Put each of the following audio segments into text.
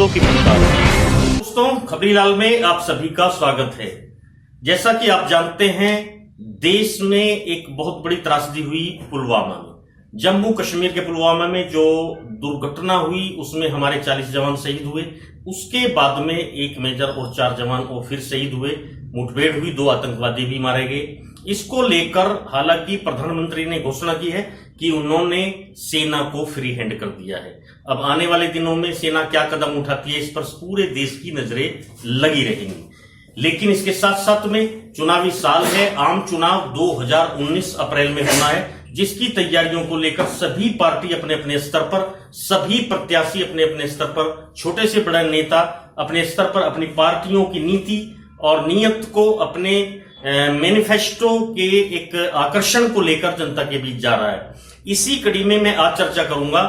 खबरों की पड़ताल। दोस्तों, खबरीलाल में आप सभी का स्वागत है। जैसा कि आप जानते हैं, देश में एक बहुत बड़ी त्रासदी हुई पुलवामा में। जम्मू कश्मीर के पुलवामा में जो दुर्घटना हुई उसमें हमारे 40 जवान शहीद हुए। उसके बाद में एक मेजर और 4 जवान और फिर शहीद हुए। मुठभेड़ हुई, 2 आतंकवादी भी मारे गए। इसको लेकर हालांकि प्रधानमंत्री ने घोषणा की है कि उन्होंने सेना को फ्री हैंड कर दिया है। अब आने वाले दिनों में सेना क्या कदम उठाती है, इस पर पूरे देश की नजरें लगी रहेंगी। लेकिन इसके साथ साथ में चुनावी साल है, आम चुनाव 2019 अप्रैल में होना है, जिसकी तैयारियों को लेकर सभी पार्टी अपने अपने स्तर पर, सभी प्रत्याशी अपने अपने स्तर पर, छोटे से बड़े नेता अपने स्तर पर अपनी पार्टियों की नीति और नीयत को अपने मैनिफेस्टो के एक आकर्षण को लेकर जनता के बीच जा रहा है। इसी कड़ी में मैं आज चर्चा करूंगा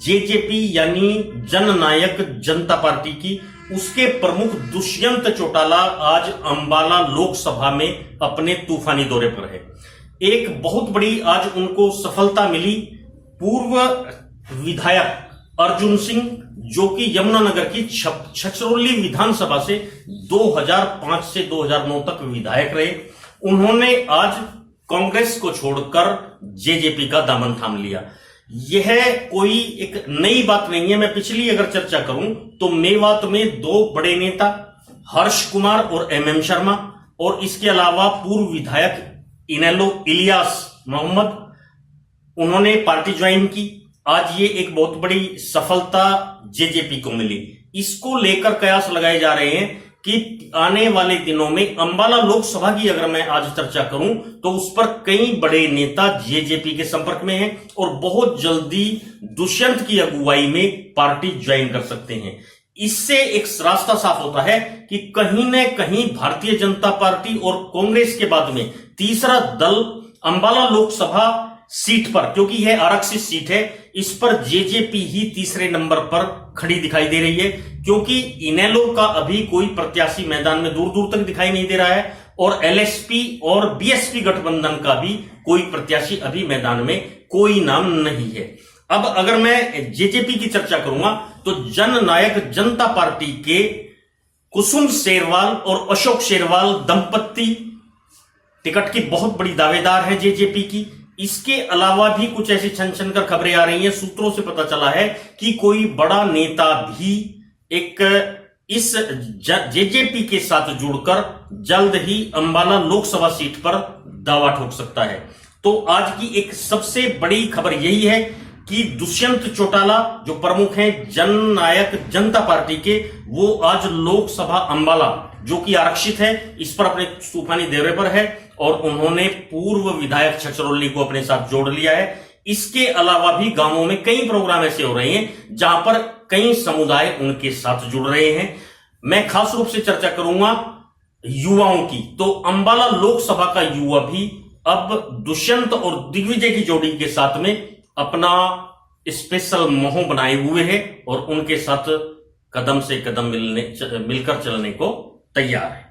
जेजेपी यानी जननायक जनता पार्टी की। उसके प्रमुख दुष्यंत चौटाला आज अंबाला लोकसभा में अपने तूफानी दौरे पर है। एक बहुत बड़ी आज उनको सफलता मिली। पूर्व विधायक अर्जुन सिंह, जो कि यमुनानगर की छछरौली विधानसभा से 2005 से 2009 तक विधायक रहे, उन्होंने आज कांग्रेस को छोड़कर जेजेपी का दामन थाम लिया। यह कोई एक नई बात नहीं है। मैं पिछली अगर चर्चा करूं तो मेवात में 2 बड़े नेता हर्ष कुमार और एमएम शर्मा, और इसके अलावा पूर्व विधायक इनेलो इलियास मोहम्मद, उन्होंने पार्टी ज्वाइन की। आज ये एक बहुत बड़ी सफलता जेजेपी को मिली। इसको लेकर कयास लगाए जा रहे हैं कि आने वाले दिनों में अंबाला लोकसभा की अगर मैं आज चर्चा करूं तो उस पर कई बड़े नेता जेजेपी के संपर्क में हैं और बहुत जल्दी दुष्यंत की अगुवाई में पार्टी ज्वाइन कर सकते हैं। इससे एक रास्ता साफ होता है कि कहीं न कहीं भारतीय जनता पार्टी और कांग्रेस के बाद में तीसरा दल अंबाला लोकसभा सीट पर, क्योंकि यह आरक्षित सीट है, इस पर जेजेपी ही तीसरे नंबर पर खड़ी दिखाई दे रही है। क्योंकि इनेलो का अभी कोई प्रत्याशी मैदान में दूर दूर तक दिखाई नहीं दे रहा है और एलएसपी और बीएसपी गठबंधन का भी कोई प्रत्याशी अभी मैदान में कोई नाम नहीं है। अब अगर मैं जेजेपी की चर्चा करूंगा तो जननायक जनता पार्टी के कुसुम शेरवाल और अशोक शेरवाल दंपत्ति टिकट की बहुत बड़ी दावेदार है जेजेपी की। इसके अलावा भी कुछ ऐसी छनछनकर खबरें आ रही हैं। सूत्रों से पता चला है कि कोई बड़ा नेता भी एक इस जेजेपी के साथ जुड़कर जल्द ही अंबाला लोकसभा सीट पर दावा ठोक सकता है। तो आज की एक सबसे बड़ी खबर यही है कि दुष्यंत चौटाला जो प्रमुख हैं जननायक जनता पार्टी के, वो आज लोकसभा अंबाला जो कि आरक्षित है, इस पर अपने तूफानी दौरे पर है और उन्होंने पूर्व विधायक छछरौली को अपने साथ जोड़ लिया है। इसके अलावा भी गांवों में कई प्रोग्राम ऐसे हो रहे हैं जहां पर कई समुदाय उनके साथ जुड़ रहे हैं। मैं खास रूप से चर्चा करूंगा युवाओं की। तो अंबाला लोकसभा का युवा भी अब दुष्यंत और दिग्विजय की जोड़ी के साथ में अपना स्पेशल मोह बनाए हुए है और उनके साथ कदम से कदम मिलकर चलने को तैयार है।